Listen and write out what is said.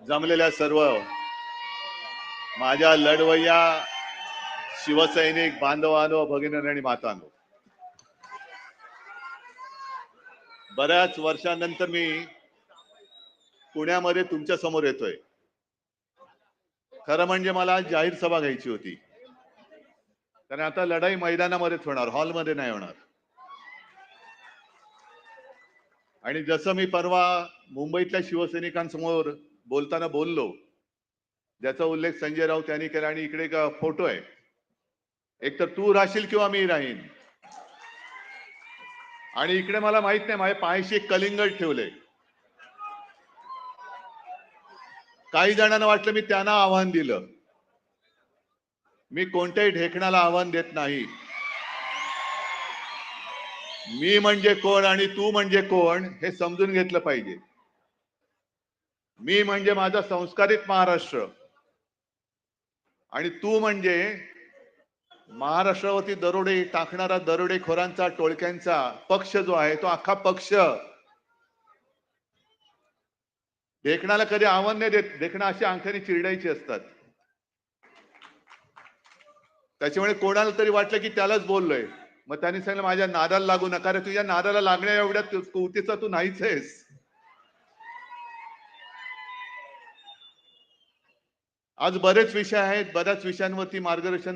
जमलेल्या सर्व माझ्या लढवय्या शिवसैनिक बांधवांनो, भगिनींनो आणि मातांनो, बऱ्याच वर्षांनंतर मी पुण्यामध्ये तुमच्या समोर येतोय. खरं म्हणजे मला जाहीर सभा घ्यायची होती, कारण आता लढाई मैदानामध्येच होणार, हॉलमध्ये नाही होणार. आणि जसं मी परवा मुंबईतल्या शिवसैनिकांसमोर बोलताना बोललो, ज्याचा उल्लेख संजय राऊत यांनी केला, आणि इकडे एक फोटो आहे, एक तर तू राहशील किंवा मी राहीन, आणि इकडे मला माहित नाही माझ्या पायाशी एक कलिंगड ठेवले. काही जणांना वाटलं मी त्यांना आव्हान दिलं. मी कोणत्याही ढेकणाला आव्हान देत नाही. मी म्हणजे कोण आणि तू म्हणजे कोण हे समजून घेतलं पाहिजे. मी म्हणजे माझा संस्कारित महाराष्ट्र, आणि तू म्हणजे महाराष्ट्रावरती दरोडे टाकणारा दरोडेखोरांचा, टोळक्यांचा पक्ष जो आहे, तो अख्खा पक्ष. ढेकणाला कधी आव्हान नाही देत. ढेकणं अशी अंगठ्याने चिरडायची असतात. त्याच्यामुळे कोणाला तरी वाटलं की त्यालाच बोललोय, मग त्यांनी सांगितलं माझ्या नादाला लागू नका. रे तुझ्या नादाला लागण्या एवढ्या कुवतीचा तू नाहीच आहेस. आज बरेच विषय आहेत, बऱ्याच विषयांवरती मार्गदर्शन